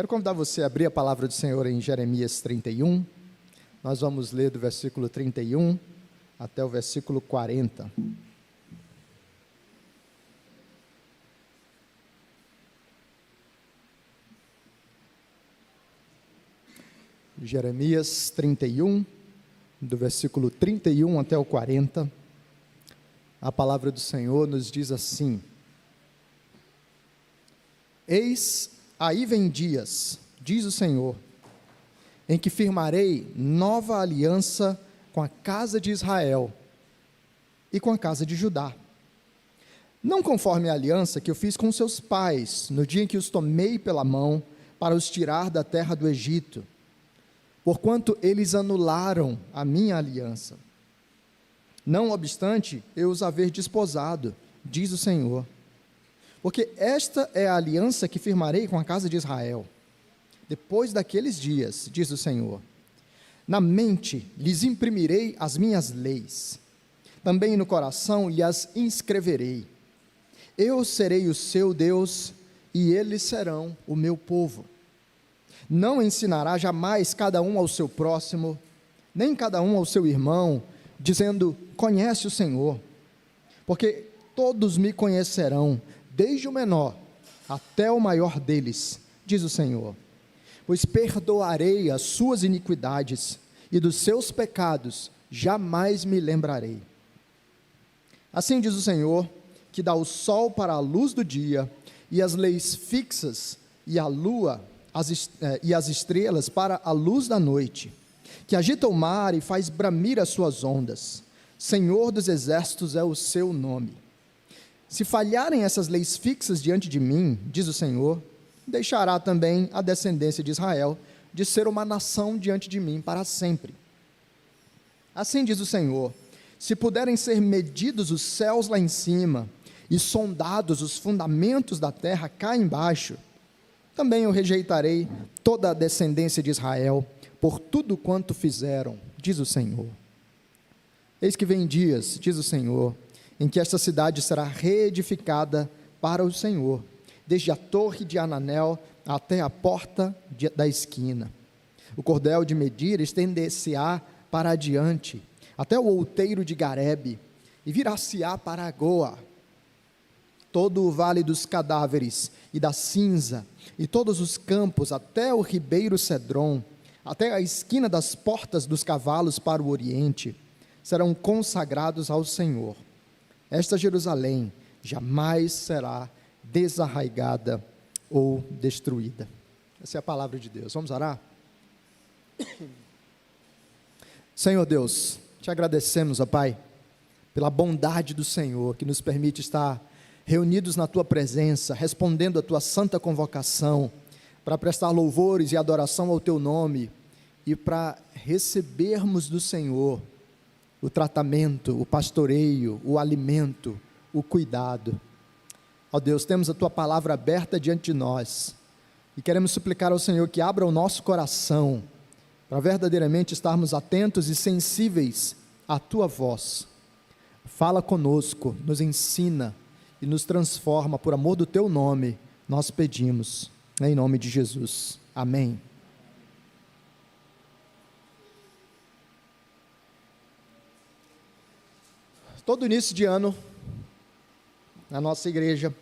Quero convidar você a abrir a palavra do Senhor em Jeremias 31. Nós vamos ler do versículo 31 até o versículo 40. Jeremias 31, do versículo 31 até o 40. A palavra do Senhor nos diz assim: Eis, aí vem dias, diz o Senhor, em que firmarei nova aliança com a casa de Israel e com a casa de Judá. Não conforme a aliança que eu fiz com seus pais, no dia em que os tomei pela mão para os tirar da terra do Egito, porquanto eles anularam a minha aliança. Não obstante eu os haver desposado, diz o Senhor, porque esta é a aliança que firmarei com a casa de Israel. Depois daqueles dias, diz o Senhor, na mente lhes imprimirei as minhas leis, também no coração lhes inscreverei. Eu serei o seu Deus e eles serão o meu povo. Não ensinará jamais cada um ao seu próximo, nem cada um ao seu irmão, dizendo, conhece o Senhor, porque todos me conhecerão, desde o menor até o maior deles, diz o Senhor, pois perdoarei as suas iniquidades, e dos seus pecados jamais me lembrarei. Assim diz o Senhor, que dá o sol para a luz do dia, e as leis fixas, e a lua, e as estrelas para a luz da noite, que agita o mar e faz bramir as suas ondas. Senhor dos exércitos é o seu nome. Se falharem essas leis fixas diante de mim, diz o Senhor, deixará também a descendência de Israel de ser uma nação diante de mim para sempre. Assim diz o Senhor, se puderem ser medidos os céus lá em cima, e sondados os fundamentos da terra cá embaixo, também eu rejeitarei toda a descendência de Israel, por tudo quanto fizeram, diz o Senhor. Eis que vem dias, diz o Senhor, em que esta cidade será reedificada para o Senhor, desde a torre de Ananel até a porta da esquina. O cordel de medir estender-se-á para adiante, até o outeiro de Garebe, e virá-se-á para Goa. Todo o vale dos cadáveres e da cinza, e todos os campos, até o ribeiro Cedron, até a esquina das portas dos cavalos para o oriente, serão consagrados ao Senhor. Esta Jerusalém jamais será desarraigada ou destruída. Essa é a palavra de Deus. Vamos orar? Senhor Deus, te agradecemos, ó Pai, pela bondade do Senhor, que nos permite estar reunidos na Tua presença, respondendo a Tua santa convocação, para prestar louvores e adoração ao Teu nome, e para recebermos do Senhor o tratamento, o pastoreio, o alimento, o cuidado. Ó Deus, temos a Tua palavra aberta diante de nós, e queremos suplicar ao Senhor que abra o nosso coração, para verdadeiramente estarmos atentos e sensíveis à Tua voz. Fala conosco, nos ensina e nos transforma, por amor do Teu nome, nós pedimos, em nome de Jesus, amém. Todo início de ano, na nossa igreja,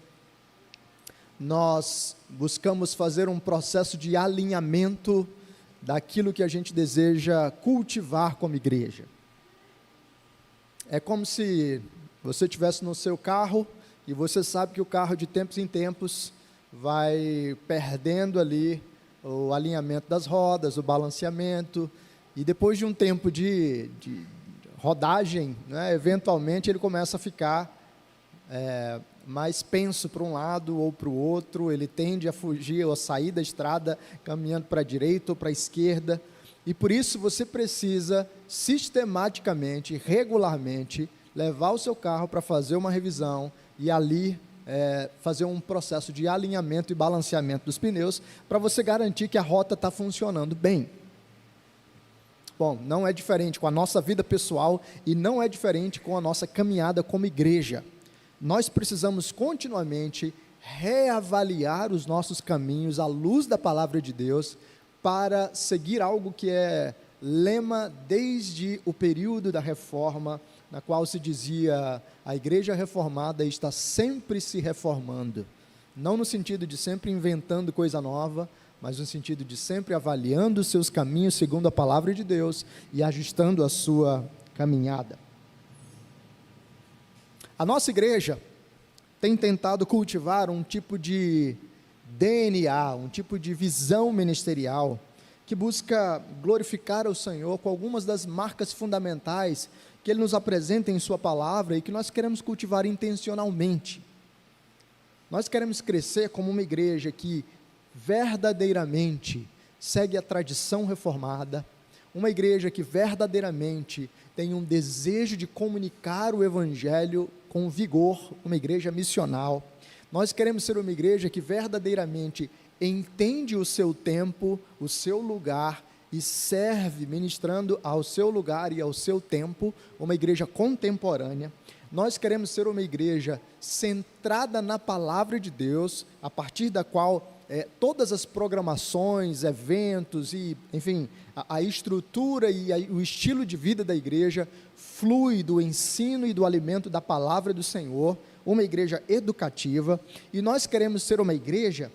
nós buscamos fazer um processo de alinhamento daquilo que a gente deseja cultivar como igreja. É como se você estivesse no seu carro, e você sabe que o carro de tempos em tempos vai perdendo ali o alinhamento das rodas, o balanceamento, e depois de um tempo de rodagem, né, eventualmente ele começa a ficar mais penso para um lado ou para o outro, ele tende a fugir ou a sair da estrada caminhando para a direita ou para a esquerda, e por isso você precisa sistematicamente, regularmente, levar o seu carro para fazer uma revisão e ali fazer um processo de alinhamento e balanceamento dos pneus para você garantir que a rota está funcionando bem. Bom, não é diferente com a nossa vida pessoal e não é diferente com a nossa caminhada como igreja. Nós precisamos continuamente reavaliar os nossos caminhos à luz da palavra de Deus, para seguir algo que é lema desde o período da Reforma, na qual se dizia: a igreja reformada está sempre se reformando, não no sentido de sempre inventando coisa nova, mas no sentido de sempre avaliando os seus caminhos segundo a palavra de Deus e ajustando a sua caminhada. A nossa igreja tem tentado cultivar um tipo de DNA, um tipo de visão ministerial, que busca glorificar ao Senhor com algumas das marcas fundamentais que Ele nos apresenta em sua palavra e que nós queremos cultivar intencionalmente. Nós queremos crescer como uma igreja que verdadeiramente segue a tradição reformada, uma igreja que verdadeiramente tem um desejo de comunicar o Evangelho com vigor, uma igreja missional. Nós queremos ser uma igreja que verdadeiramente entende o seu tempo, o seu lugar, e serve ministrando ao seu lugar e ao seu tempo, uma igreja contemporânea. Nós queremos ser uma igreja centrada na palavra de Deus, a partir da qual todas as programações, eventos e, enfim, a estrutura e o estilo de vida da igreja flui do ensino e do alimento da palavra do Senhor, uma igreja educativa. E nós queremos ser uma igreja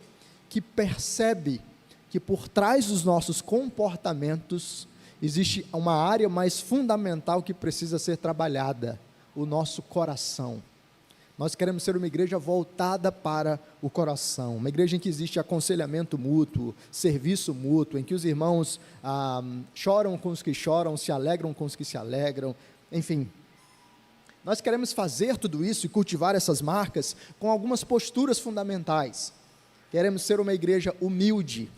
que percebe que por trás dos nossos comportamentos existe uma área mais fundamental que precisa ser trabalhada: o nosso coração. Nós queremos ser uma igreja voltada para o coração, uma igreja em que existe aconselhamento mútuo, serviço mútuo, em que os irmãos choram com os que choram, se alegram com os que se alegram, enfim. Nós queremos fazer tudo isso e cultivar essas marcas com algumas posturas fundamentais. Queremos ser uma igreja humilde,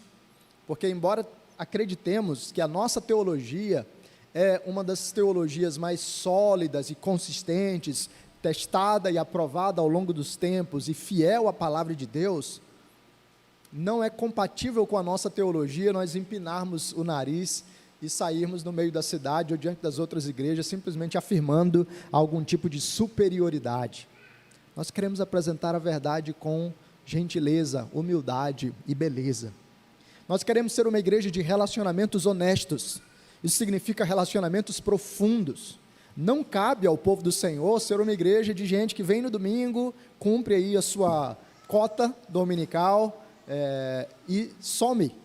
porque embora acreditemos que a nossa teologia é uma das teologias mais sólidas e consistentes, testada e aprovada ao longo dos tempos e fiel à palavra de Deus, não é compatível com a nossa teologia nós empinarmos o nariz e sairmos no meio da cidade ou diante das outras igrejas simplesmente afirmando algum tipo de superioridade. Nós queremos apresentar a verdade com gentileza, humildade e beleza. Nós queremos ser uma igreja de relacionamentos honestos. Isso significa relacionamentos profundos. Não cabe ao povo do Senhor ser uma igreja de gente que vem no domingo, cumpre aí a sua cota dominical e some.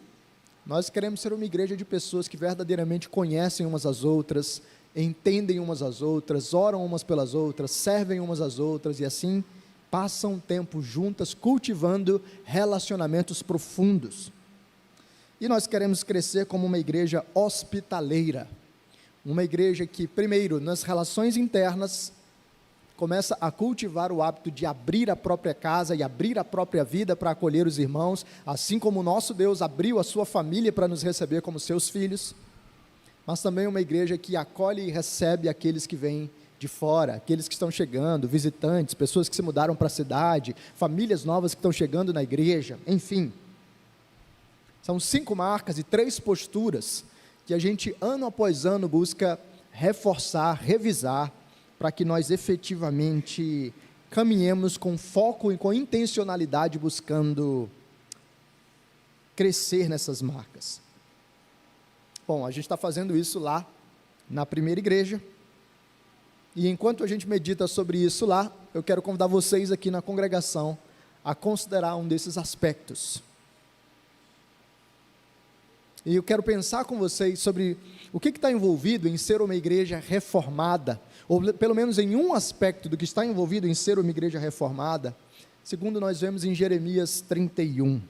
Nós queremos ser uma igreja de pessoas que verdadeiramente conhecem umas às outras, entendem umas às outras, oram umas pelas outras, servem umas às outras e assim passam tempo juntas, cultivando relacionamentos profundos. E nós queremos crescer como uma igreja hospitaleira, uma igreja que, primeiro, nas relações internas, começa a cultivar o hábito de abrir a própria casa e abrir a própria vida para acolher os irmãos, assim como o nosso Deus abriu a sua família para nos receber como seus filhos, mas também uma igreja que acolhe e recebe aqueles que vêm de fora, aqueles que estão chegando, visitantes, pessoas que se mudaram para a cidade, famílias novas que estão chegando na igreja, enfim. São 5 marcas e 3 posturas que a gente, ano após ano, busca reforçar, revisar, para que nós efetivamente caminhemos com foco e com intencionalidade, buscando crescer nessas marcas. Bom, a gente está fazendo isso lá na primeira igreja, e enquanto a gente medita sobre isso lá, eu quero convidar vocês aqui na congregação a considerar um desses aspectos. E eu quero pensar com vocês sobre o que está envolvido em ser uma igreja reformada, ou pelo menos em um aspecto do que está envolvido em ser uma igreja reformada, segundo nós vemos em Jeremias 31.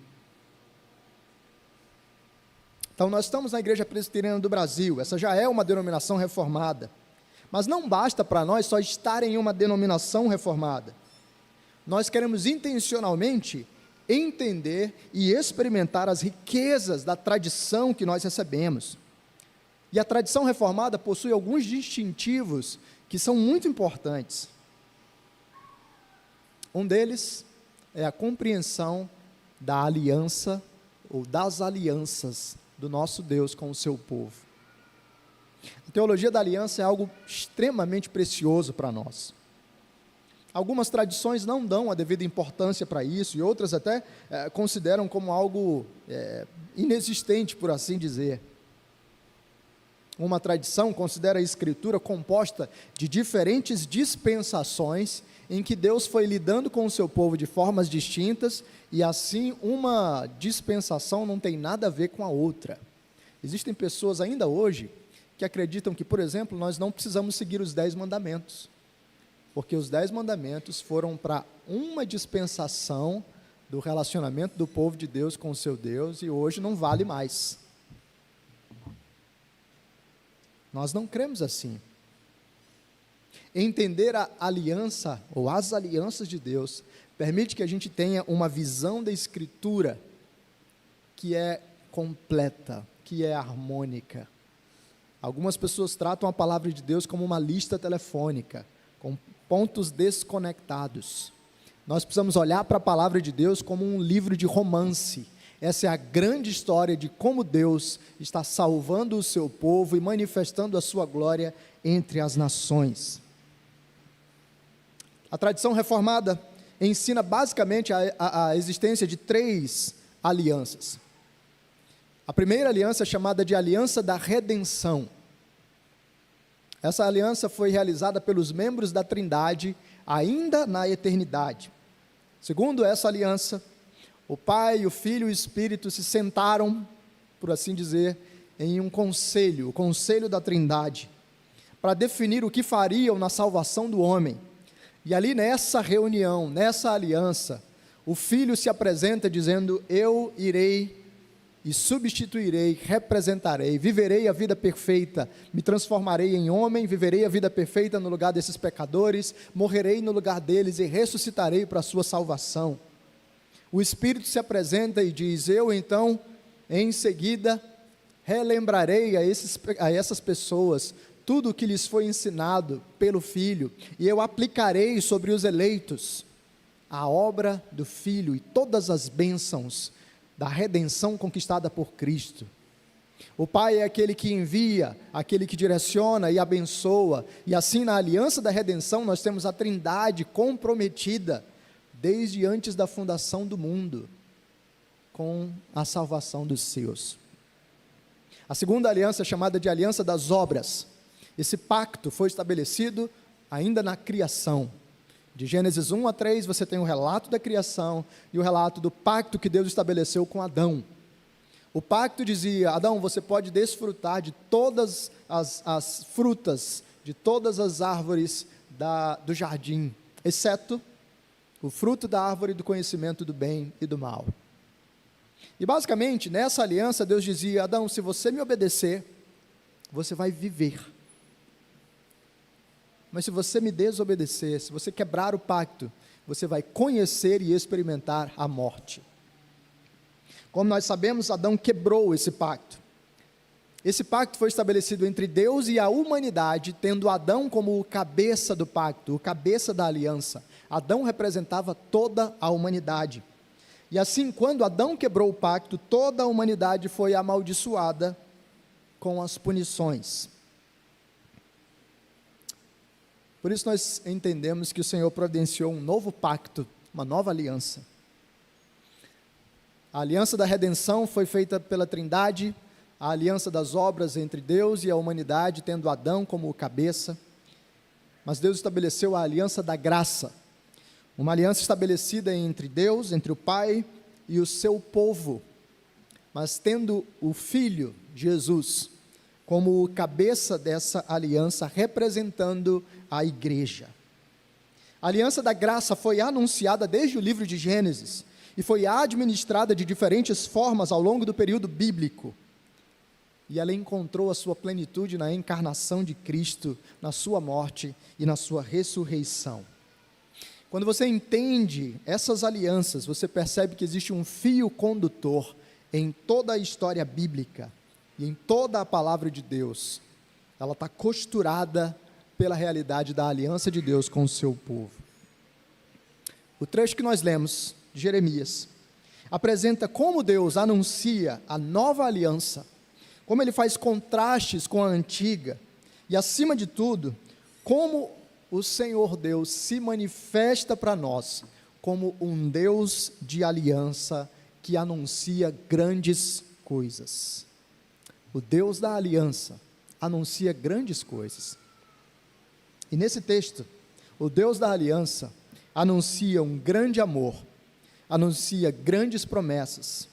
Então, nós estamos na Igreja Presbiteriana do Brasil, essa já é uma denominação reformada, mas não basta para nós só estar em uma denominação reformada. Nós queremos intencionalmente entender e experimentar as riquezas da tradição que nós recebemos. E a tradição reformada possui alguns distintivos que são muito importantes. Um deles é a compreensão da aliança ou das alianças do nosso Deus com o seu povo. A teologia da aliança é algo extremamente precioso para nós. Algumas tradições não dão a devida importância para isso, e outras até consideram como algo inexistente, por assim dizer. Uma tradição considera a Escritura composta de diferentes dispensações, em que Deus foi lidando com o seu povo de formas distintas, e assim uma dispensação não tem nada a ver com a outra. Existem pessoas ainda hoje que acreditam que, por exemplo, nós não precisamos seguir os 10 mandamentos, porque os 10 mandamentos foram para uma dispensação do relacionamento do povo de Deus com o seu Deus, e hoje não vale mais. Nós não cremos assim. Entender a aliança, ou as alianças de Deus, permite que a gente tenha uma visão da Escritura que é completa, que é harmônica. Algumas pessoas tratam a palavra de Deus como uma lista telefônica, com pontos desconectados. Nós precisamos olhar para a palavra de Deus como um livro de romance. Essa é a grande história de como Deus está salvando o seu povo e manifestando a sua glória entre as nações. A tradição reformada ensina basicamente a existência de 3 alianças. A primeira aliança é chamada de aliança da redenção. Essa aliança foi realizada pelos membros da Trindade ainda na eternidade. Segundo essa aliança, o Pai, o Filho e o Espírito se sentaram, por assim dizer, em um conselho, o conselho da Trindade, para definir o que fariam na salvação do homem. E ali nessa reunião, nessa aliança, o Filho se apresenta dizendo: eu irei e substituirei, representarei, viverei a vida perfeita, me transformarei em homem, viverei a vida perfeita no lugar desses pecadores, morrerei no lugar deles e ressuscitarei para a sua salvação. O Espírito se apresenta e diz: eu então, em seguida, relembrarei a essas pessoas tudo o que lhes foi ensinado pelo Filho, e eu aplicarei sobre os eleitos a obra do Filho e todas as bênçãos da redenção conquistada por Cristo. O Pai é aquele que envia, aquele que direciona e abençoa, e assim na aliança da redenção nós temos a Trindade comprometida desde antes da fundação do mundo com a salvação dos seus. A segunda aliança é chamada de aliança das obras. Esse pacto foi estabelecido ainda na criação. De Gênesis 1 a 3, você tem o relato da criação e o relato do pacto que Deus estabeleceu com Adão. O pacto dizia: Adão, você pode desfrutar de todas as frutas, de todas as árvores do jardim, exceto o fruto da árvore do conhecimento do bem e do mal. E basicamente, nessa aliança, Deus dizia: Adão, se você me obedecer, você vai viver. Mas se você me desobedecer, se você quebrar o pacto, você vai conhecer e experimentar a morte. Como nós sabemos, Adão quebrou esse pacto. Esse pacto foi estabelecido entre Deus e a humanidade, tendo Adão como o cabeça do pacto, o cabeça da aliança. Adão representava toda a humanidade. E assim, quando Adão quebrou o pacto, toda a humanidade foi amaldiçoada com as punições. Por isso nós entendemos que o Senhor providenciou um novo pacto, uma nova aliança. A aliança da redenção foi feita pela Trindade, a aliança das obras entre Deus e a humanidade, tendo Adão como o cabeça. Mas Deus estabeleceu a aliança da graça, uma aliança estabelecida entre Deus, entre o Pai e o seu povo, mas tendo o Filho, Jesus, como o cabeça dessa aliança, representando a igreja. A aliança da graça foi anunciada desde o livro de Gênesis, e foi administrada de diferentes formas ao longo do período bíblico, e ela encontrou a sua plenitude na encarnação de Cristo, na sua morte e na sua ressurreição. Quando você entende essas alianças, você percebe que existe um fio condutor em toda a história bíblica, e em toda a palavra de Deus. Ela está costurada pela realidade da aliança de Deus com o seu povo. O trecho que nós lemos, de Jeremias, apresenta como Deus anuncia a nova aliança, como ele faz contrastes com a antiga, e acima de tudo, como o Senhor Deus se manifesta para nós como um Deus de aliança que anuncia grandes coisas. O Deus da aliança anuncia grandes coisas. E nesse texto, o Deus da aliança anuncia um grande amor, anuncia grandes promessas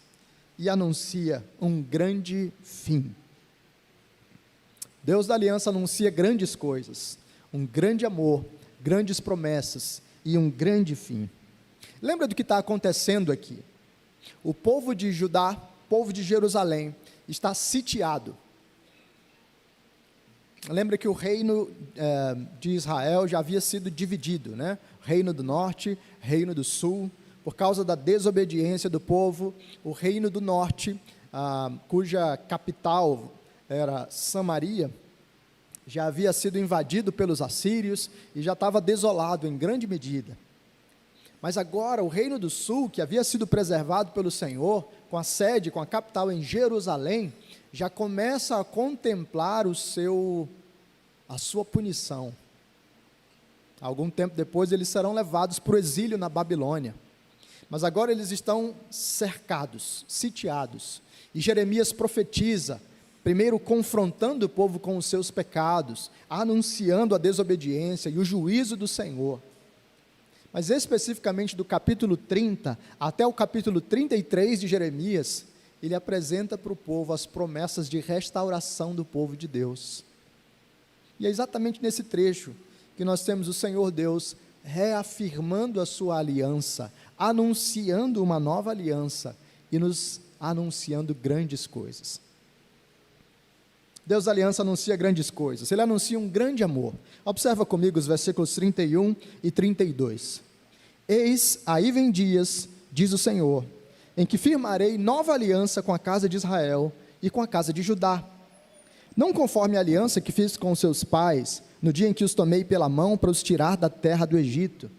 e anuncia um grande fim. Deus da aliança anuncia grandes coisas, um grande amor, grandes promessas e um grande fim. Lembra do que está acontecendo aqui? O povo de Judá, povo de Jerusalém, está sitiado. Lembra que o reino de Israel já havia sido dividido, né? Reino do norte, reino do sul. Por causa da desobediência do povo, o reino do norte, cuja capital era Samaria, já havia sido invadido pelos assírios e já estava desolado em grande medida. Mas agora o reino do sul, que havia sido preservado pelo Senhor, com a sede, com a capital em Jerusalém, já começa a contemplar a sua punição. Algum tempo depois eles serão levados para o exílio na Babilônia. Mas agora eles estão cercados, sitiados. E Jeremias profetiza, primeiro confrontando o povo com os seus pecados, anunciando a desobediência e o juízo do Senhor. Mas especificamente do capítulo 30 até o capítulo 33 de Jeremias, ele apresenta para o povo as promessas de restauração do povo de Deus. E é exatamente nesse trecho que nós temos o Senhor Deus reafirmando a sua aliança, anunciando uma nova aliança e nos anunciando grandes coisas. Deus da aliança anuncia grandes coisas, ele anuncia um grande amor. Observa comigo os versículos 31 e 32. Eis, aí vem dias, diz o Senhor, em que firmarei nova aliança com a casa de Israel e com a casa de Judá. Não conforme a aliança que fiz com seus pais, no dia em que os tomei pela mão para os tirar da terra do Egito.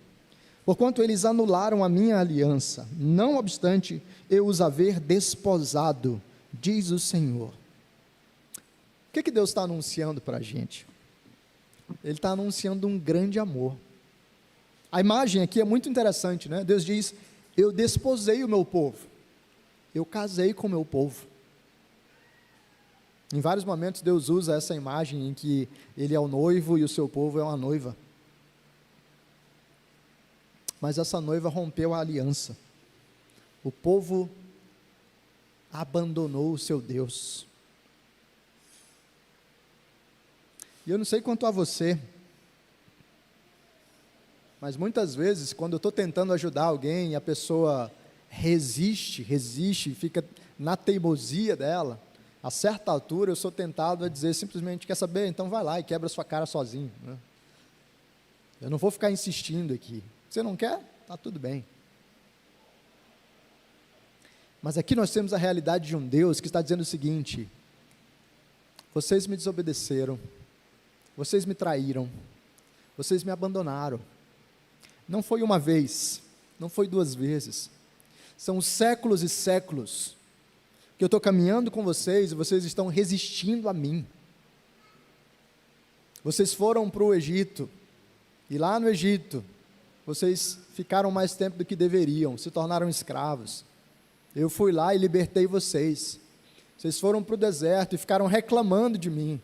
Porquanto eles anularam a minha aliança, não obstante eu os haver desposado, diz o Senhor. O que Deus está anunciando para a gente? Ele está anunciando um grande amor. A imagem aqui é muito interessante, né? Deus diz, eu desposei o meu povo, eu casei com o meu povo. Em vários momentos Deus usa essa imagem em que ele é o noivo e o seu povo é uma noiva. Mas essa noiva rompeu a aliança. O povo abandonou o seu Deus. E eu não sei quanto a você, mas muitas vezes, quando eu estou tentando ajudar alguém e a pessoa resiste, fica na teimosia dela, a certa altura eu sou tentado a dizer simplesmente, quer saber? Então vai lá e quebra sua cara sozinho, né? Eu não vou ficar insistindo aqui. Você não quer? Está tudo bem. Mas aqui nós temos a realidade de um Deus que está dizendo o seguinte, vocês me desobedeceram, vocês me traíram, vocês me abandonaram. Não foi uma vez, não foi duas vezes, são séculos e séculos que eu estou caminhando com vocês e vocês estão resistindo a mim. Vocês foram para o Egito, e lá no Egito, vocês ficaram mais tempo do que deveriam, se tornaram escravos. Eu fui lá e libertei vocês. Vocês foram para o deserto e ficaram reclamando de mim.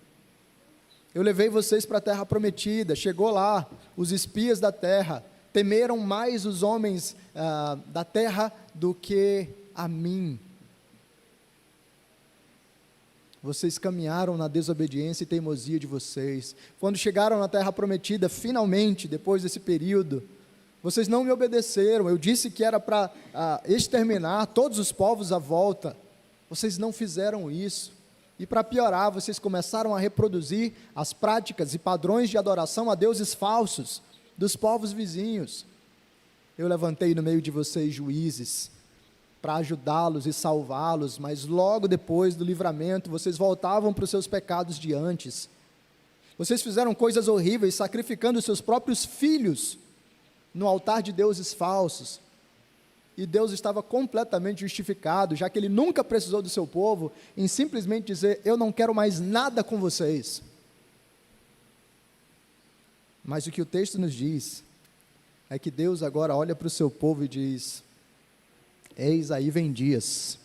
Eu levei vocês para a terra prometida, chegou lá, os espias da terra, temeram mais os homens da terra do que a mim. Vocês caminharam na desobediência e teimosia de vocês. Quando chegaram na terra prometida, finalmente, depois desse período, vocês não me obedeceram. Eu disse que era para exterminar todos os povos à volta. Vocês não fizeram isso. E para piorar, vocês começaram a reproduzir as práticas e padrões de adoração a deuses falsos dos povos vizinhos. Eu levantei no meio de vocês juízes para ajudá-los e salvá-los, mas logo depois do livramento, vocês voltavam para os seus pecados de antes. Vocês fizeram coisas horríveis, sacrificando os seus próprios filhos no altar de deuses falsos. E Deus estava completamente justificado, já que Ele nunca precisou do seu povo, em simplesmente dizer, eu não quero mais nada com vocês. Mas o que o texto nos diz é que Deus agora olha para o seu povo e diz: eis aí vem dias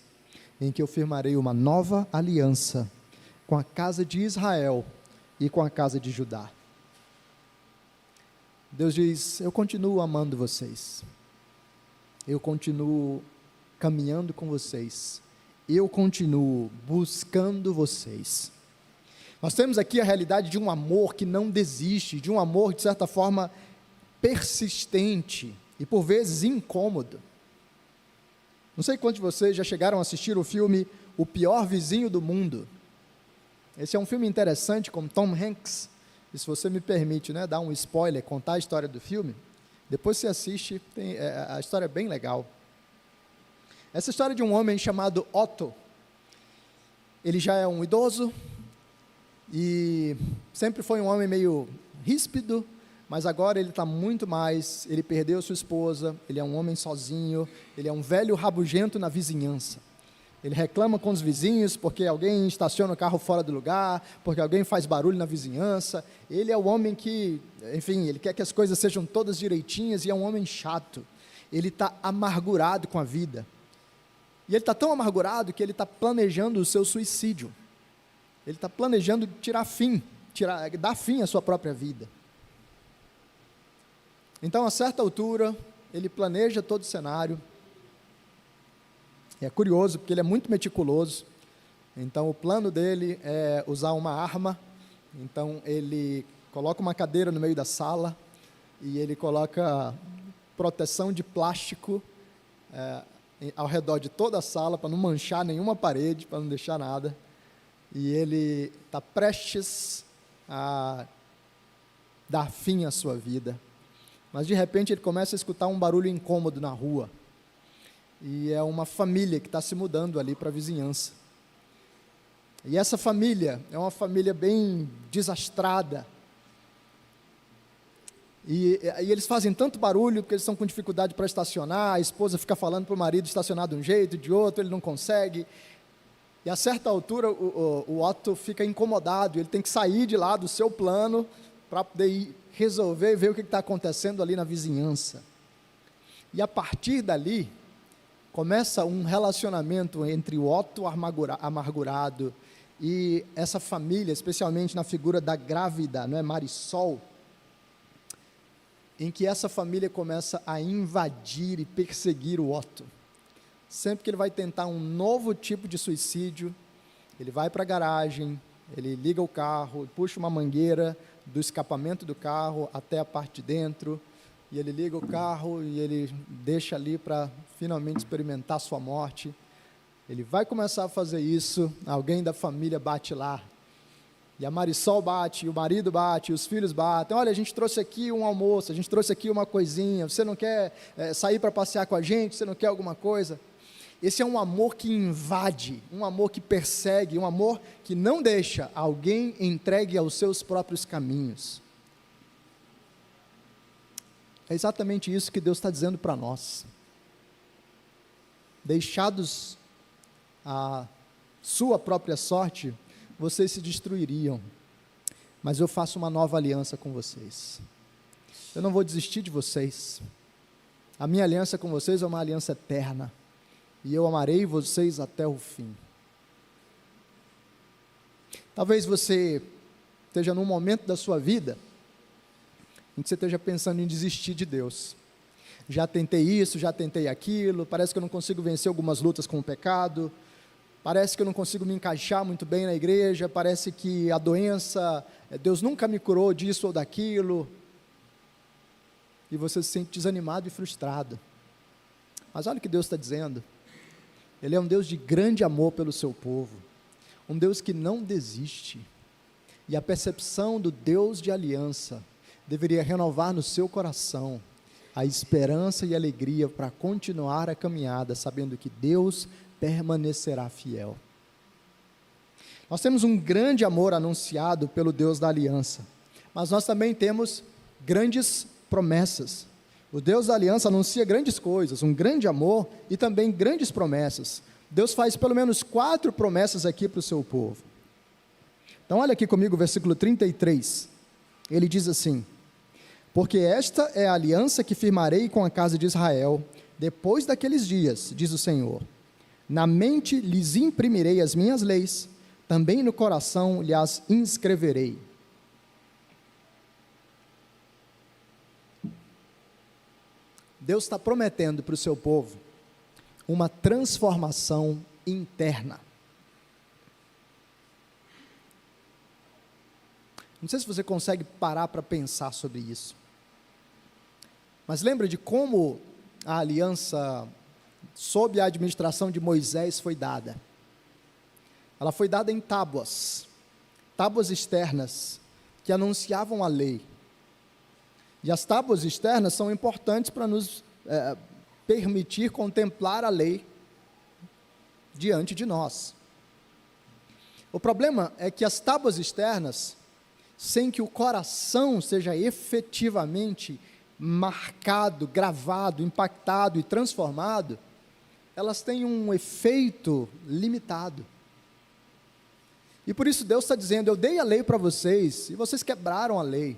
em que eu firmarei uma nova aliança com a casa de Israel e com a casa de Judá. Deus diz: eu continuo amando vocês, eu continuo caminhando com vocês, eu continuo buscando vocês. Nós temos aqui a realidade de um amor que não desiste, de um amor, de certa forma, persistente e por vezes incômodo. Não sei quantos de vocês já chegaram a assistir o filme O Pior Vizinho do Mundo. Esse é um filme interessante com Tom Hanks, e se você me permite, dar um spoiler, contar a história do filme, depois você assiste, a história é bem legal. Essa história de um homem chamado Otto. Ele já é um idoso, e sempre foi um homem meio ríspido, mas agora ele está muito mais, ele perdeu sua esposa, ele é um homem sozinho, ele é um velho rabugento na vizinhança. Ele reclama com os vizinhos porque alguém estaciona o carro fora do lugar, porque alguém faz barulho na vizinhança. Ele é o homem que, enfim, ele quer que as coisas sejam todas direitinhas, e é um homem chato. Ele está amargurado com a vida. E ele está tão amargurado que ele está planejando o seu suicídio. Ele está planejando dar fim à sua própria vida. Então, a certa altura, ele planeja todo o cenário. É curioso, porque ele é muito meticuloso. Então, o plano dele é usar uma arma. Então, ele coloca uma cadeira no meio da sala, e ele coloca proteção de plástico ao redor de toda a sala, para não manchar nenhuma parede, para não deixar nada. E ele está prestes a dar fim à sua vida. Mas de repente ele começa a escutar um barulho incômodo na rua. E é uma família que está se mudando ali para a vizinhança. E essa família é uma família bem desastrada. E eles fazem tanto barulho porque eles estão com dificuldade para estacionar. A esposa fica falando para o marido estacionar de um jeito, de outro, ele não consegue. E a certa altura o Otto fica incomodado, ele tem que sair de lá do seu plano para poder ir resolver, ver o que está acontecendo ali na vizinhança. E a partir dali, começa um relacionamento entre o Otto amargurado e essa família, especialmente na figura da grávida, Marisol, em que essa família começa a invadir e perseguir o Otto. Sempre que ele vai tentar um novo tipo de suicídio, ele vai para a garagem, ele liga o carro, puxa uma mangueira do escapamento do carro até a parte de dentro, e ele liga o carro e ele deixa ali para finalmente experimentar sua morte. Ele vai começar a fazer isso, alguém da família bate lá, e a Marisol bate, o marido bate, os filhos batem. Olha, a gente trouxe aqui um almoço, a gente trouxe aqui uma coisinha, você não quer sair para passear com a gente, você não quer alguma coisa? Esse é um amor que invade, um amor que persegue, um amor que não deixa alguém entregue aos seus próprios caminhos. É exatamente isso que Deus está dizendo para nós. Deixados à sua própria sorte, vocês se destruiriam, mas eu faço uma nova aliança com vocês. Eu não vou desistir de vocês. A minha aliança com vocês é uma aliança eterna, e eu amarei vocês até o fim. Talvez você esteja num momento da sua vida em que você esteja pensando em desistir de Deus. Já tentei isso, já tentei aquilo, parece que eu não consigo vencer algumas lutas com o pecado, parece que eu não consigo me encaixar muito bem na igreja, parece que a doença, Deus nunca me curou disso ou daquilo, e você se sente desanimado e frustrado. Mas olha o que Deus está dizendo. Ele é um Deus de grande amor pelo seu povo, um Deus que não desiste, e a percepção do Deus de aliança deveria renovar no seu coração a esperança e a alegria para continuar a caminhada, sabendo que Deus permanecerá fiel. Nós temos um grande amor anunciado pelo Deus da aliança, mas nós também temos grandes promessas. O Deus da aliança anuncia grandes coisas, um grande amor e também grandes promessas. Deus faz pelo menos 4 promessas aqui para o seu povo. Então olha aqui comigo o versículo 33, ele diz assim: Porque esta é a aliança que firmarei com a casa de Israel, depois daqueles dias, diz o Senhor. Na mente lhes imprimirei as minhas leis, também no coração lhes inscreverei. Deus está prometendo para o seu povo uma transformação interna. Não sei se você consegue parar para pensar sobre isso. Mas lembra de como a aliança sob a administração de Moisés foi dada? Ela foi dada em tábuas externas, que anunciavam a lei. E as tábuas externas são importantes para nos permitir contemplar a lei diante de nós. O problema é que as tábuas externas, sem que o coração seja efetivamente marcado, gravado, impactado e transformado, elas têm um efeito limitado. E por isso Deus está dizendo: eu dei a lei para vocês, e vocês quebraram a lei,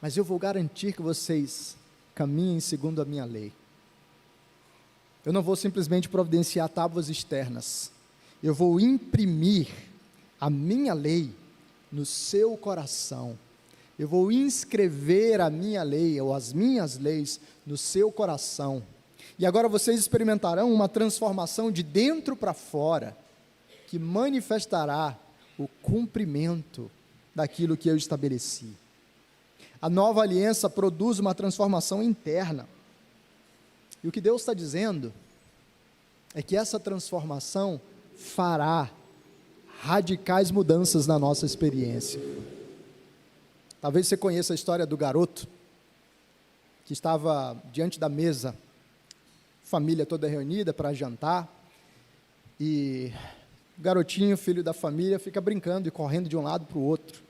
mas eu vou garantir que vocês caminhem segundo a minha lei. Eu não vou simplesmente providenciar tábuas externas, eu vou imprimir a minha lei no seu coração. Eu vou inscrever a minha lei, ou as minhas leis, no seu coração. E agora vocês experimentarão uma transformação de dentro para fora, que manifestará o cumprimento daquilo que eu estabeleci. A nova aliança produz uma transformação interna. E o que Deus está dizendo é que essa transformação fará radicais mudanças na nossa experiência. Talvez você conheça a história do garoto que estava diante da mesa, família toda reunida para jantar, e o garotinho, filho da família, fica brincando e correndo de um lado para o outro.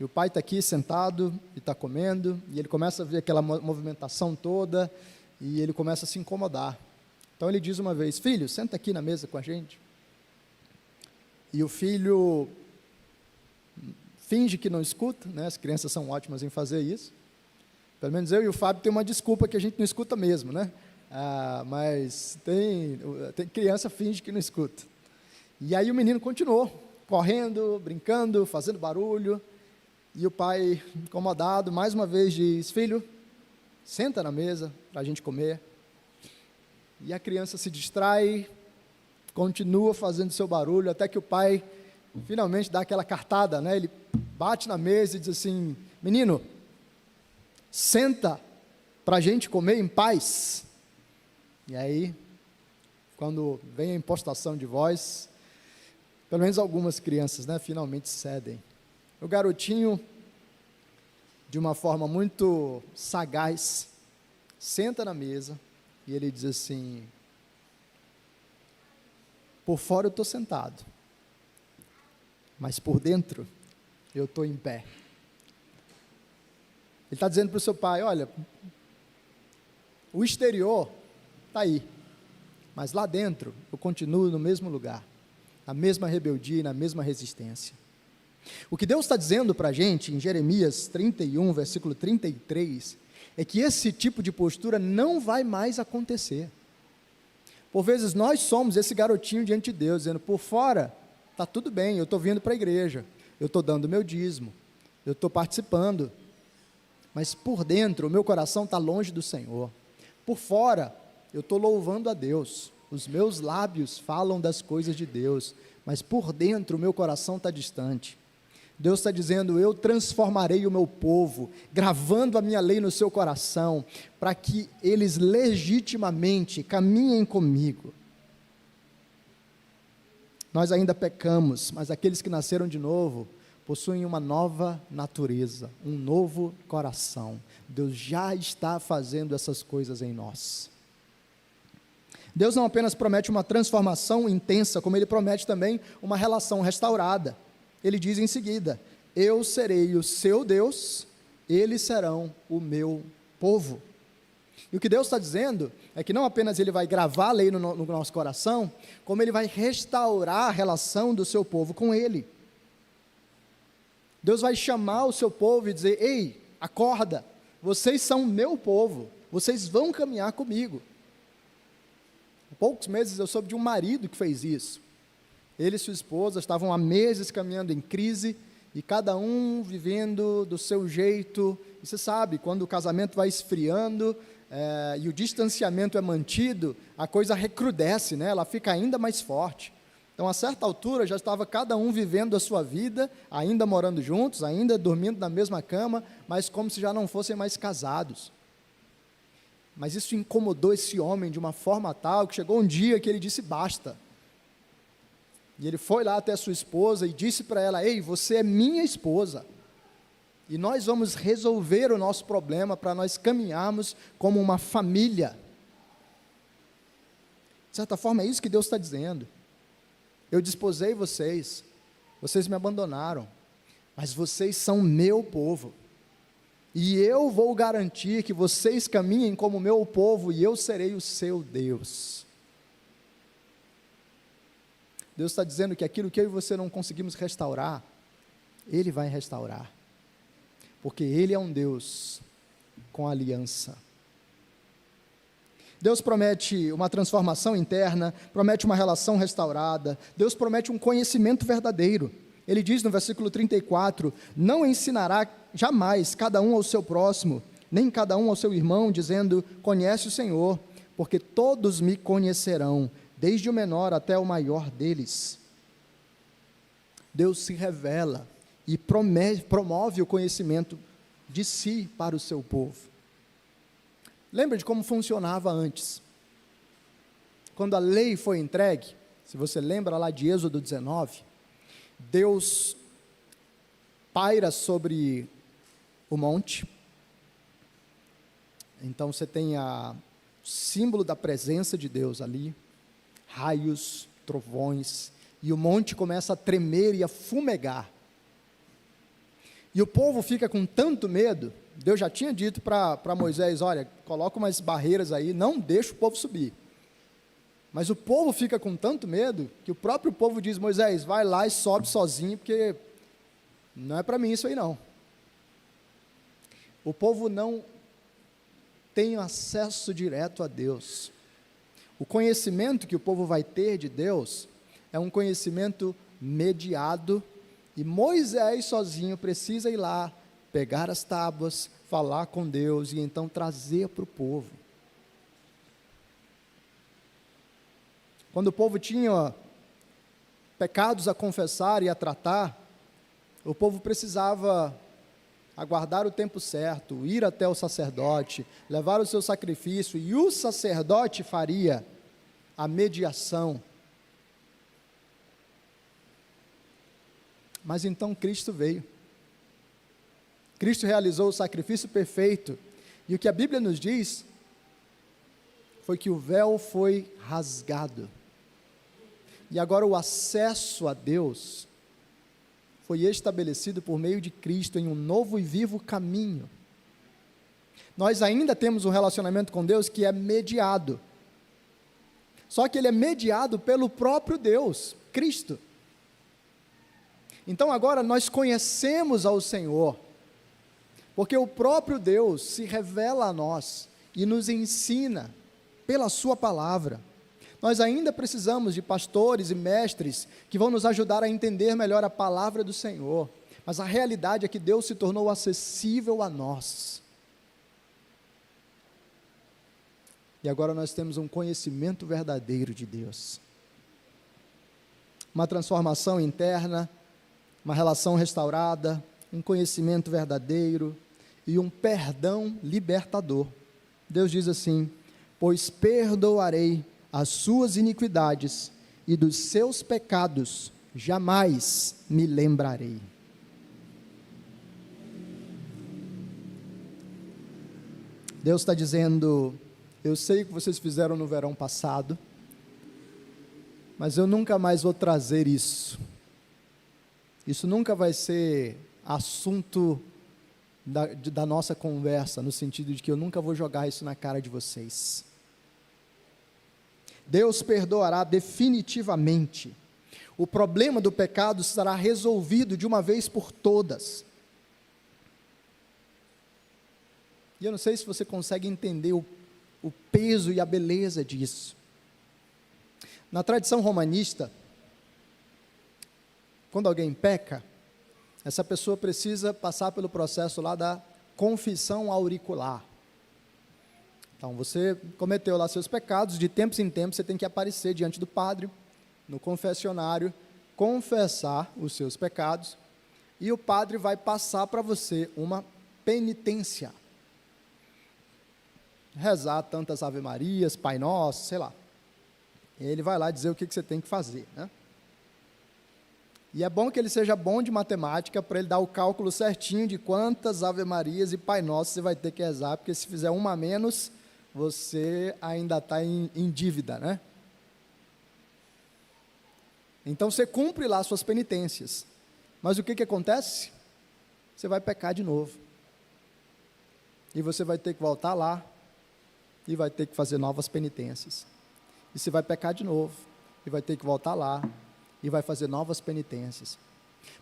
E o pai está aqui sentado e está comendo, e ele começa a ver aquela movimentação toda, e ele começa a se incomodar. Então ele diz uma vez: filho, senta aqui na mesa com a gente. E o filho finge que não escuta, né? As crianças são ótimas em fazer isso. Pelo menos eu e o Fábio tem uma desculpa que a gente não escuta mesmo, né? Mas tem criança finge que não escuta. E aí o menino continuou, correndo, brincando, fazendo barulho, e o pai, incomodado, mais uma vez diz: filho, senta na mesa para a gente comer. E a criança se distrai, continua fazendo seu barulho, até que o pai finalmente dá aquela cartada, né? Ele bate na mesa e diz assim: menino, senta para a gente comer em paz. E aí, quando vem a impostação de voz, pelo menos algumas crianças, né, finalmente cedem. O garotinho, de uma forma muito sagaz, senta na mesa e ele diz assim: por fora eu estou sentado, mas por dentro eu estou em pé. Ele está dizendo para o seu pai: olha, o exterior está aí, mas lá dentro eu continuo no mesmo lugar, na mesma rebeldia e na mesma resistência. O que Deus está dizendo para a gente em Jeremias 31, versículo 33, é que esse tipo de postura não vai mais acontecer. Por vezes nós somos esse garotinho diante de Deus, dizendo: por fora está tudo bem, eu estou vindo para a igreja, eu estou dando meu dízimo, eu estou participando, mas por dentro o meu coração está longe do Senhor. Por fora eu estou louvando a Deus, os meus lábios falam das coisas de Deus, mas por dentro o meu coração está distante. Deus está dizendo: eu transformarei o meu povo, gravando a minha lei no seu coração, para que eles legitimamente caminhem comigo. Nós ainda pecamos, mas aqueles que nasceram de novo possuem uma nova natureza, um novo coração. Deus já está fazendo essas coisas em nós. Deus não apenas promete uma transformação intensa, como Ele promete também uma relação restaurada. Ele diz em seguida: eu serei o seu Deus, eles serão o meu povo. E o que Deus está dizendo é que não apenas Ele vai gravar a lei no nosso coração, como Ele vai restaurar a relação do seu povo com Ele. Deus vai chamar o seu povo e dizer: ei, acorda, vocês são meu povo, vocês vão caminhar comigo. Há poucos meses eu soube de um marido que fez isso. Ele e sua esposa estavam há meses caminhando em crise, e cada um vivendo do seu jeito. E você sabe, quando o casamento vai esfriando, e o distanciamento é mantido, a coisa recrudesce, né? Ela fica ainda mais forte. Então, a certa altura, já estava cada um vivendo a sua vida, ainda morando juntos, ainda dormindo na mesma cama, mas como se já não fossem mais casados. Mas isso incomodou esse homem de uma forma tal, que chegou um dia que ele disse basta. E ele foi lá até a sua esposa e disse para ela: ei, você é minha esposa, e nós vamos resolver o nosso problema para nós caminharmos como uma família. De certa forma é isso que Deus está dizendo. Eu desposei vocês, vocês me abandonaram, mas vocês são meu povo, e eu vou garantir que vocês caminhem como meu povo, e eu serei o seu Deus. Deus está dizendo que aquilo que eu e você não conseguimos restaurar, Ele vai restaurar, porque Ele é um Deus com aliança. Deus promete uma transformação interna, promete uma relação restaurada, Deus promete um conhecimento verdadeiro. Ele diz no versículo 34, não ensinará jamais cada um ao seu próximo, nem cada um ao seu irmão, dizendo, conhece o Senhor, porque todos me conhecerão, desde o menor até o maior deles. Deus se revela e promove o conhecimento de si para o seu povo. Lembra de como funcionava antes? Quando a lei foi entregue, se você lembra lá de Êxodo 19, Deus paira sobre o monte. Então você tem o símbolo da presença de Deus ali, raios, trovões, e o monte começa a tremer e a fumegar. E o povo fica com tanto medo. Deus já tinha dito para Moisés, olha, coloca umas barreiras aí, não deixa o povo subir. Mas o povo fica com tanto medo, que o próprio povo diz, Moisés, vai lá e sobe sozinho, porque não é para mim isso aí não. O povo não tem acesso direto a Deus. O conhecimento que o povo vai ter de Deus, é um conhecimento mediado, e Moisés sozinho precisa ir lá, pegar as tábuas, falar com Deus, e então trazer para o povo. Quando o povo tinha pecados a confessar e a tratar, o povo precisava aguardar o tempo certo, ir até o sacerdote, levar o seu sacrifício, e o sacerdote faria a mediação. Mas então Cristo veio. Cristo realizou o sacrifício perfeito, e o que a Bíblia nos diz, foi que o véu foi rasgado, e agora o acesso a Deus, foi estabelecido por meio de Cristo, em um novo e vivo caminho. Nós ainda temos um relacionamento com Deus que é mediado, só que ele é mediado pelo próprio Deus, Cristo. Então agora nós conhecemos ao Senhor, porque o próprio Deus se revela a nós, e nos ensina, pela sua palavra. Nós ainda precisamos de pastores e mestres, que vão nos ajudar a entender melhor a palavra do Senhor, mas a realidade é que Deus se tornou acessível a nós, e agora nós temos um conhecimento verdadeiro de Deus, uma transformação interna, uma relação restaurada, um conhecimento verdadeiro, e um perdão libertador. Deus diz assim, pois perdoarei as suas iniquidades, e dos seus pecados jamais me lembrarei. Deus está dizendo, eu sei o que vocês fizeram no verão passado, mas eu nunca mais vou trazer isso. Isso nunca vai ser assunto da nossa conversa, no sentido de que eu nunca vou jogar isso na cara de vocês. Deus perdoará definitivamente. O problema do pecado será resolvido de uma vez por todas. E eu não sei se você consegue entender o peso e a beleza disso. Na tradição romanista, quando alguém peca, essa pessoa precisa passar pelo processo lá da confissão auricular. Então, você cometeu lá seus pecados, de tempos em tempos você tem que aparecer diante do padre, no confessionário, confessar os seus pecados, e o padre vai passar para você uma penitência. Rezar tantas Ave Marias, Pai Nosso, sei lá. Ele vai lá dizer o que você tem que fazer, né? E é bom que ele seja bom de matemática, para ele dar o cálculo certinho de quantas Ave Marias e Pai Nosso você vai ter que rezar, porque se fizer uma a menos, você ainda está em dívida, né? Então você cumpre lá suas penitências, mas o que acontece? Você vai pecar de novo, e você vai ter que voltar lá, e vai ter que fazer novas penitências, e você vai pecar de novo, e vai ter que voltar lá, e vai fazer novas penitências,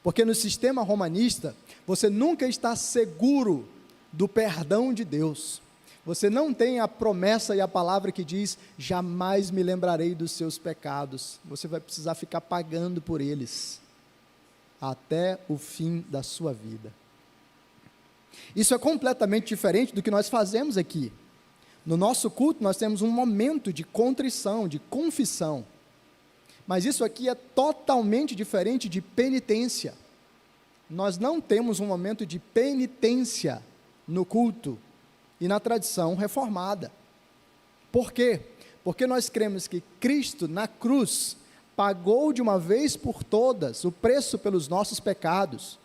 porque no sistema romanista, você nunca está seguro do perdão de Deus. Você não tem a promessa e a palavra que diz, jamais me lembrarei dos seus pecados. Você vai precisar ficar pagando por eles, até o fim da sua vida. Isso é completamente diferente do que nós fazemos aqui. No nosso culto, nós temos um momento de contrição, de confissão. Mas isso aqui é totalmente diferente de penitência. Nós não temos um momento de penitência no culto e na tradição reformada. Por quê? Porque nós cremos que Cristo, na cruz, pagou de uma vez por todas o preço pelos nossos pecados.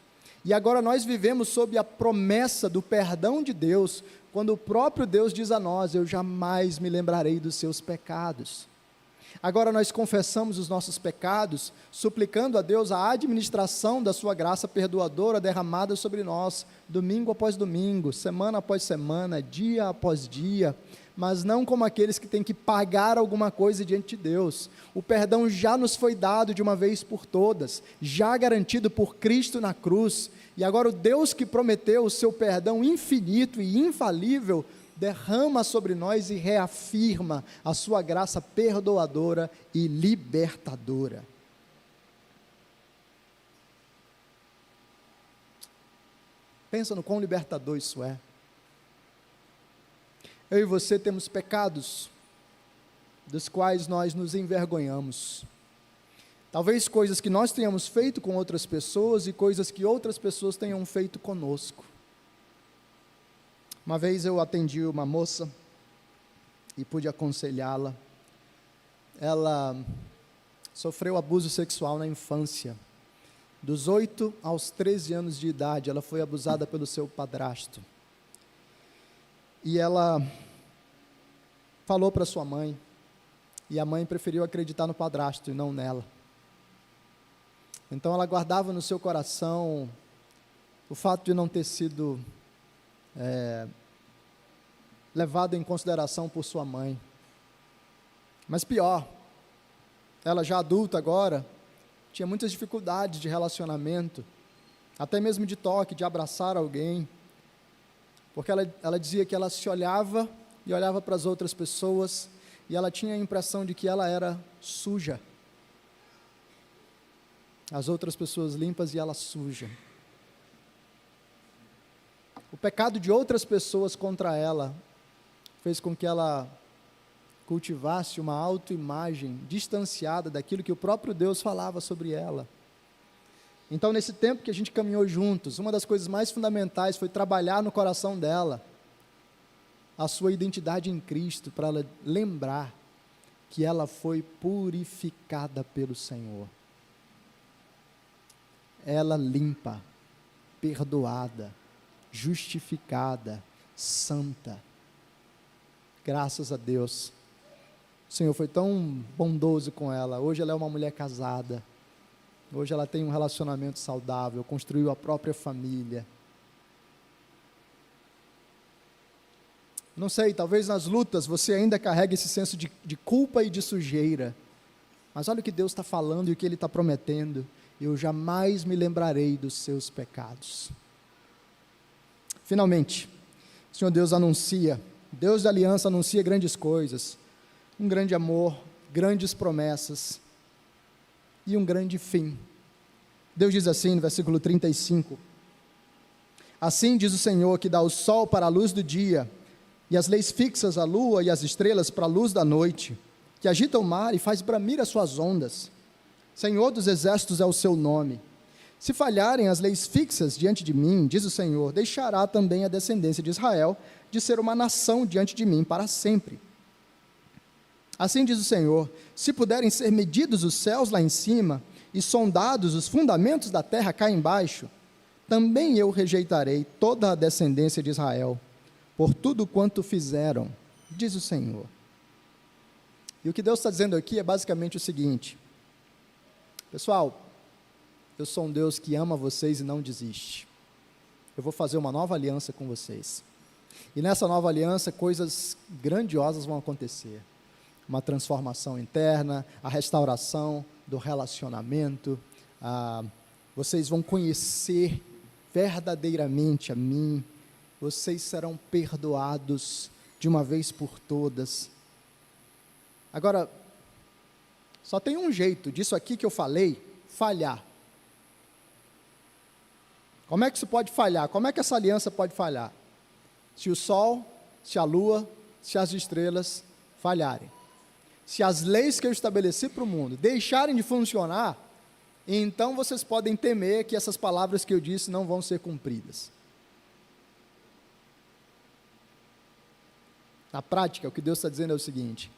E agora nós vivemos sob a promessa do perdão de Deus, quando o próprio Deus diz a nós, eu jamais me lembrarei dos seus pecados. Agora nós confessamos os nossos pecados, suplicando a Deus a administração da sua graça perdoadora derramada sobre nós, domingo após domingo, semana após semana, dia após dia, mas não como aqueles que têm que pagar alguma coisa diante de Deus. O perdão já nos foi dado de uma vez por todas, já garantido por Cristo na cruz, e agora o Deus que prometeu o seu perdão infinito e infalível, derrama sobre nós e reafirma a sua graça perdoadora e libertadora. Pensa no quão libertador isso é. Eu e você temos pecados dos quais nós nos envergonhamos. Talvez coisas que nós tenhamos feito com outras pessoas e coisas que outras pessoas tenham feito conosco. Uma vez eu atendi uma moça e pude aconselhá-la. Ela sofreu abuso sexual na infância. Dos 8 aos 13 anos de idade, ela foi abusada pelo seu padrasto. E ela falou para sua mãe, e a mãe preferiu acreditar no padrasto e não nela. Então ela guardava no seu coração o fato de não ter sido levado em consideração por sua mãe. Mas pior, ela já adulta agora, tinha muitas dificuldades de relacionamento, até mesmo de toque, de abraçar alguém, porque ela dizia que ela se olhava e olhava para as outras pessoas, e ela tinha a impressão de que ela era suja, as outras pessoas limpas e ela suja. O pecado de outras pessoas contra ela fez com que ela cultivasse uma autoimagem distanciada daquilo que o próprio Deus falava sobre ela. Então, nesse tempo que a gente caminhou juntos, uma das coisas mais fundamentais foi trabalhar no coração dela a sua identidade em Cristo, para ela lembrar que ela foi purificada pelo Senhor. Ela limpa, perdoada, justificada, santa. Graças a Deus, o Senhor foi tão bondoso com ela. Hoje ela é uma mulher casada, hoje ela tem um relacionamento saudável, construiu a própria família. Não sei, talvez nas lutas você ainda carregue esse senso de culpa e de sujeira, mas olha o que Deus está falando e o que Ele está prometendo: eu jamais me lembrarei dos seus pecados. Finalmente, O Senhor Deus anuncia, Deus da aliança anuncia grandes coisas, um grande amor, grandes promessas e um grande fim. Deus diz assim no versículo 35, assim diz o Senhor que dá o sol para a luz do dia, e as leis fixas a lua e as estrelas para a luz da noite, que agita o mar e faz bramir as suas ondas. Senhor dos exércitos é o seu nome. Se falharem as leis fixas diante de mim, diz o Senhor, deixará também a descendência de Israel de ser uma nação diante de mim para sempre. Assim diz o Senhor, se puderem ser medidos os céus lá em cima, e sondados os fundamentos da terra cá embaixo, também eu rejeitarei toda a descendência de Israel, por tudo quanto fizeram, diz o Senhor. E o que Deus está dizendo aqui é basicamente o seguinte, pessoal, eu sou um Deus que ama vocês e não desiste. Eu vou fazer uma nova aliança com vocês. E nessa nova aliança, coisas grandiosas vão acontecer. Uma transformação interna, a restauração do relacionamento, vocês vão conhecer verdadeiramente a mim, vocês serão perdoados de uma vez por todas. Agora, só tem um jeito disso aqui que eu falei, falhar. Como é que isso pode falhar? Como é que essa aliança pode falhar? Se o sol, se a lua, se as estrelas falharem. Se as leis que eu estabeleci para o mundo deixarem de funcionar, então vocês podem temer que essas palavras que eu disse não vão ser cumpridas. Na prática, o que Deus está dizendo é o seguinte,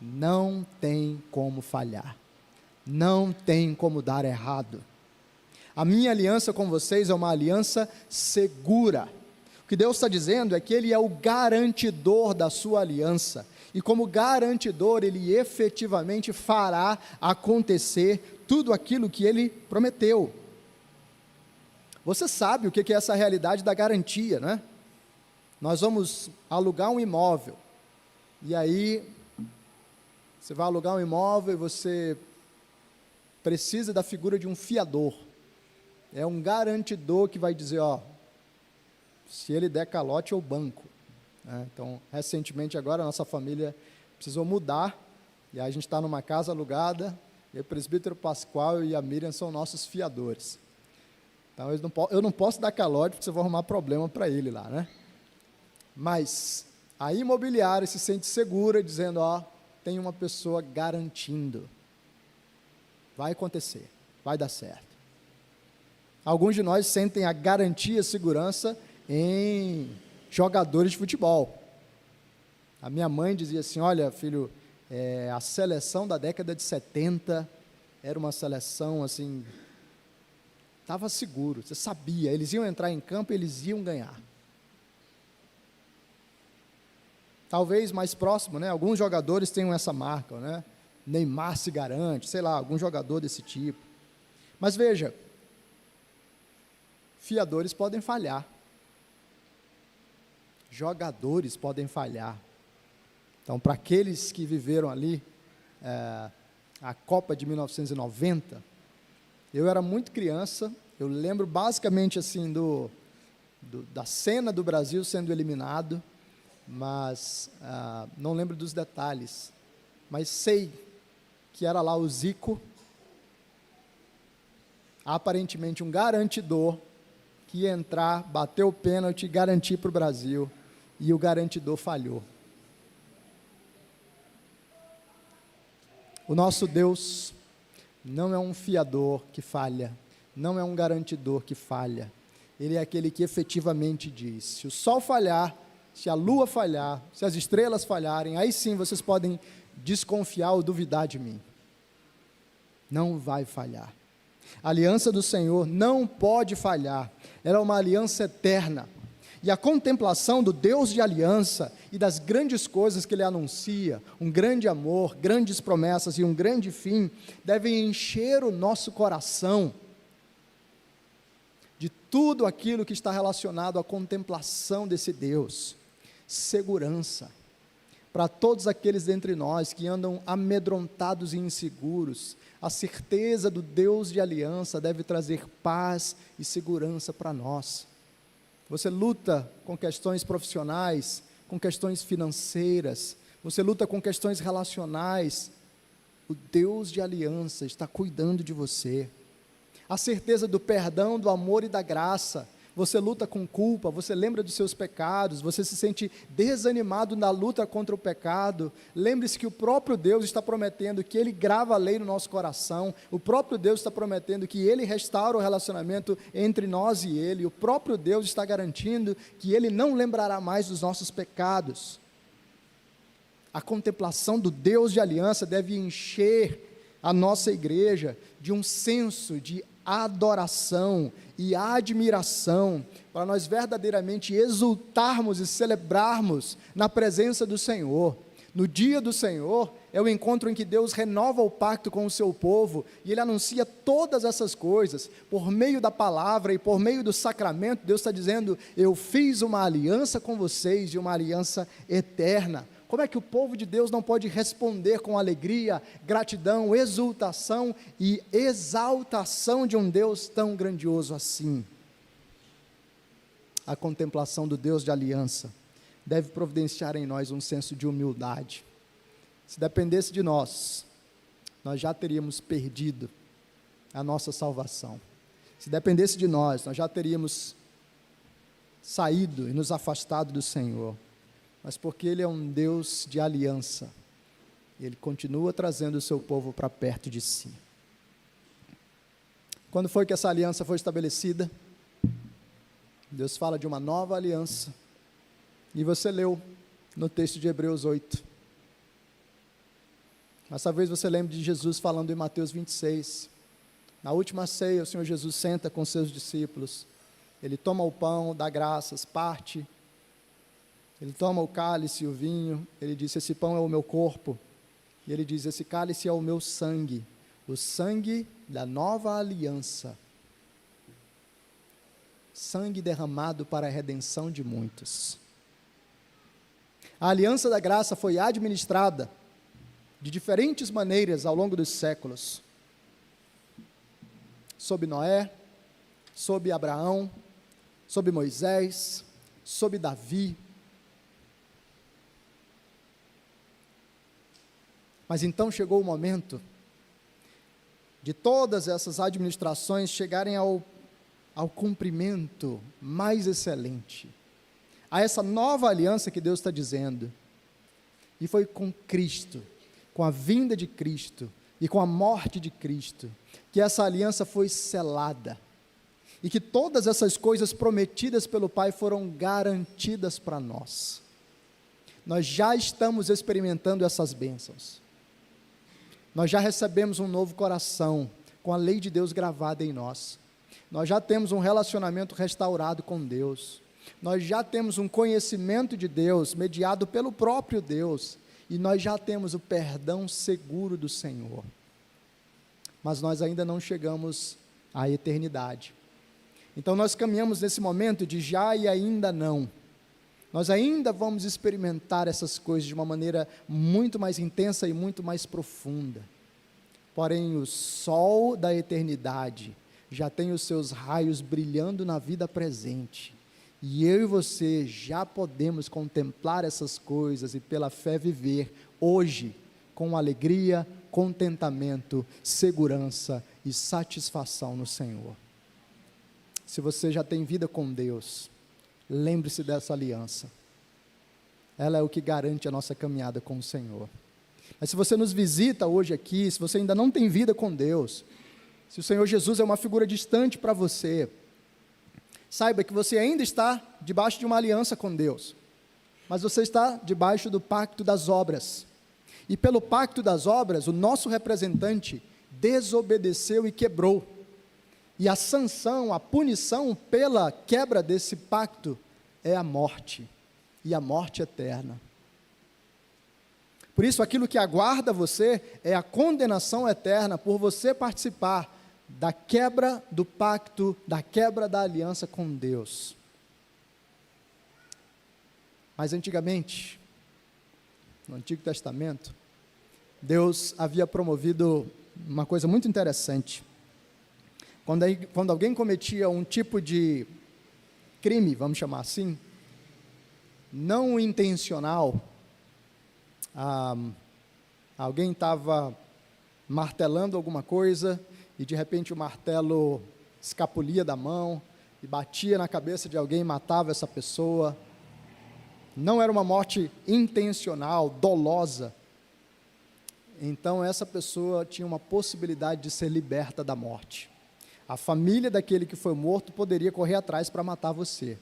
não tem como falhar, não tem como dar errado. A minha aliança com vocês é uma aliança segura. O que Deus está dizendo é que Ele é o garantidor da sua aliança, e como garantidor, Ele efetivamente fará acontecer tudo aquilo que Ele prometeu. Você sabe o que é essa realidade da garantia, né? Nós vamos alugar um imóvel, e aí, você vai alugar um imóvel e você precisa da figura de um fiador. É um garantidor que vai dizer, se ele der calote, eu banco. Então, recentemente agora, a nossa família precisou mudar, e aí a gente está numa casa alugada, e o presbítero Pascoal e a Miriam são nossos fiadores. Então, eu não posso dar calote, porque você vai arrumar problema para ele lá, né? Mas a imobiliária se sente segura, dizendo, tem uma pessoa garantindo. Vai acontecer, vai dar certo. Alguns de nós sentem a garantia, a segurança em jogadores de futebol. A minha mãe dizia assim, olha filho, a seleção da década de 70 era uma seleção assim, estava seguro, você sabia, eles iam entrar em campo e eles iam ganhar. Talvez mais próximo, né? Alguns jogadores tenham essa marca, né? Neymar se garante, sei lá, algum jogador desse tipo. Mas veja, fiadores podem falhar, jogadores podem falhar. Então, para aqueles que viveram ali a Copa de 1990, eu era muito criança, eu lembro basicamente assim da cena do Brasil sendo eliminado, mas não lembro dos detalhes, mas sei que era lá o Zico, aparentemente um garantidor, que ia entrar, bater o pênalti, garantir para o Brasil, e o garantidor falhou. O nosso Deus não é um fiador que falha, não é um garantidor que falha, Ele é aquele que efetivamente diz, se o sol falhar, se a lua falhar, se as estrelas falharem, aí sim vocês podem desconfiar ou duvidar de mim. Não vai falhar. A aliança do Senhor não pode falhar, ela é uma aliança eterna, e a contemplação do Deus de aliança e das grandes coisas que Ele anuncia, um grande amor, grandes promessas e um grande fim, devem encher o nosso coração de tudo aquilo que está relacionado à contemplação desse Deus. Segurança, para todos aqueles dentre nós que andam amedrontados e inseguros, a certeza do Deus de aliança deve trazer paz e segurança para nós. você luta com questões profissionais, com questões financeiras, você luta com questões relacionais, o Deus de aliança está cuidando de você. A certeza do perdão, do amor e da graça. Você luta com culpa, você lembra dos seus pecados, você se sente desanimado na luta contra o pecado. Lembre-se que o próprio Deus está prometendo que Ele grava a lei no nosso coração, o próprio Deus está prometendo que Ele restaura o relacionamento entre nós e Ele, o próprio Deus está garantindo que Ele não lembrará mais dos nossos pecados. A contemplação do Deus de aliança deve encher a nossa igreja de um senso de adoração e admiração, para nós verdadeiramente exultarmos e celebrarmos na presença do Senhor. No dia do Senhor, é o encontro em que Deus renova o pacto com o seu povo, e Ele anuncia todas essas coisas, por meio da palavra e por meio do sacramento. Deus está dizendo: eu fiz uma aliança com vocês, e uma aliança eterna. Como é que o povo de Deus não pode responder com alegria, gratidão, exultação e exaltação de um Deus tão grandioso assim? A contemplação do Deus de aliança deve providenciar em nós um senso de humildade. Se dependesse de nós, nós já teríamos perdido a nossa salvação. Se dependesse de nós, nós já teríamos saído e nos afastado do Senhor. Mas porque Ele é um Deus de aliança, Ele continua trazendo o seu povo para perto de si. Quando foi que essa aliança foi estabelecida? Deus fala de uma nova aliança, e você leu no texto de Hebreus 8. Mas talvez você lembre de Jesus falando em Mateus 26. Na última ceia, o Senhor Jesus senta com seus discípulos, Ele toma o pão, dá graças, parte, Ele toma o cálice e o vinho, Ele diz: esse pão é o meu corpo, e Ele diz: esse cálice é o meu sangue, o sangue da nova aliança, sangue derramado para a redenção de muitos. A aliança da graça foi administrada de diferentes maneiras ao longo dos séculos, sob Noé, sob Abraão, sob Moisés, sob Davi. Mas então chegou o momento de todas essas administrações chegarem ao cumprimento mais excelente, a essa nova aliança que Deus está dizendo. E foi com Cristo, com a vinda de Cristo e com a morte de Cristo, que essa aliança foi selada, e que todas essas coisas prometidas pelo Pai foram garantidas para nós. Nós já estamos experimentando essas bênçãos. Nós já recebemos um novo coração, com a lei de Deus gravada em nós. Nós já temos um relacionamento restaurado com Deus. Nós já temos um conhecimento de Deus, mediado pelo próprio Deus. E nós já temos o perdão seguro do Senhor. Mas nós ainda não chegamos à eternidade. Então nós caminhamos nesse momento de já e ainda não. Nós ainda vamos experimentar essas coisas de uma maneira muito mais intensa e muito mais profunda. Porém, o sol da eternidade já tem os seus raios brilhando na vida presente. E eu e você já podemos contemplar essas coisas e pela fé viver hoje com alegria, contentamento, segurança e satisfação no Senhor. Se você já tem vida com Deus, lembre-se dessa aliança. Ela é o que garante a nossa caminhada com o Senhor. Mas se você nos visita hoje aqui, se você ainda não tem vida com Deus, se o Senhor Jesus é uma figura distante para você, saiba que você ainda está debaixo de uma aliança com Deus, mas você está debaixo do pacto das obras. E pelo pacto das obras, o nosso representante desobedeceu e quebrou. E a sanção, a punição pela quebra desse pacto é a morte, e a morte eterna. Por isso, aquilo que aguarda você é a condenação eterna por você participar da quebra do pacto, da quebra da aliança com Deus. Mas antigamente, no Antigo Testamento, Deus havia promovido uma coisa muito interessante. Quando alguém cometia um tipo de crime, vamos chamar assim, não intencional. Alguém estava martelando alguma coisa e de repente o martelo escapulia da mão e batia na cabeça de alguém e matava essa pessoa. Não era uma morte intencional, dolosa. Então essa pessoa tinha uma possibilidade de ser liberta da morte. A família daquele que foi morto poderia correr atrás para matar você,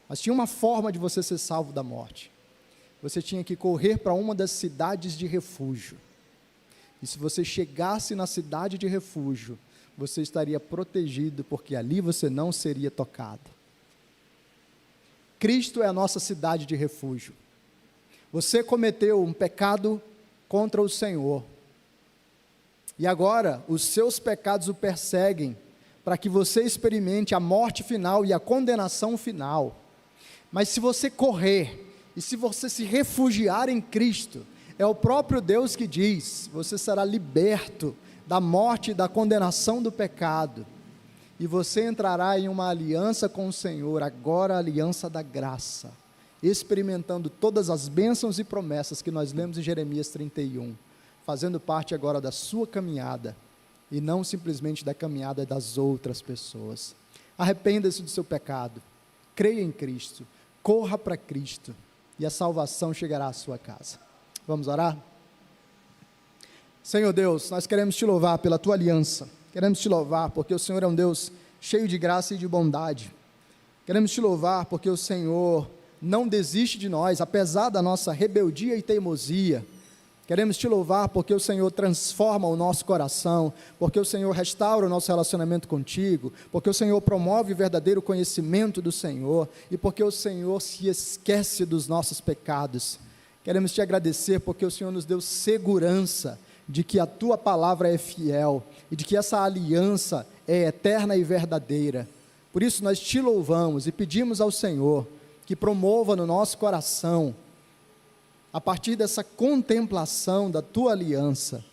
mas tinha uma forma de você ser salvo da morte. Você tinha que correr para uma das cidades de refúgio, e se você chegasse na cidade de refúgio, você estaria protegido, porque ali você não seria tocado. Cristo é a nossa cidade de refúgio. Você cometeu um pecado contra o Senhor, e agora os seus pecados o perseguem, para que você experimente a morte final e a condenação final. Mas se você correr, e se você se refugiar em Cristo, é o próprio Deus que diz, você será liberto da morte e da condenação do pecado, e você entrará em uma aliança com o Senhor, agora a aliança da graça, experimentando todas as bênçãos e promessas que nós lemos em Jeremias 31, fazendo parte agora da sua caminhada, e não simplesmente da caminhada das outras pessoas. Arrependa-se do seu pecado, creia em Cristo, corra para Cristo, e a salvação chegará à sua casa. Vamos orar? Senhor Deus, nós queremos te louvar pela tua aliança, queremos te louvar porque o Senhor é um Deus cheio de graça e de bondade, queremos te louvar porque o Senhor não desiste de nós, apesar da nossa rebeldia e teimosia. Queremos te louvar porque o Senhor transforma o nosso coração, porque o Senhor restaura o nosso relacionamento contigo, porque o Senhor promove o verdadeiro conhecimento do Senhor, e porque o Senhor se esquece dos nossos pecados. Queremos te agradecer porque o Senhor nos deu segurança de que a tua palavra é fiel, e de que essa aliança é eterna e verdadeira. Por isso nós te louvamos e pedimos ao Senhor que promova no nosso coração, a partir dessa contemplação da tua aliança,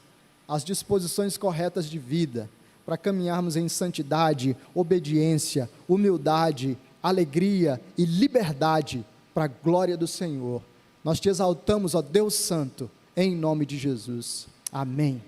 as disposições corretas de vida, para caminharmos em santidade, obediência, humildade, alegria e liberdade, para a glória do Senhor. Nós te exaltamos, ó Deus Santo, em nome de Jesus. Amém.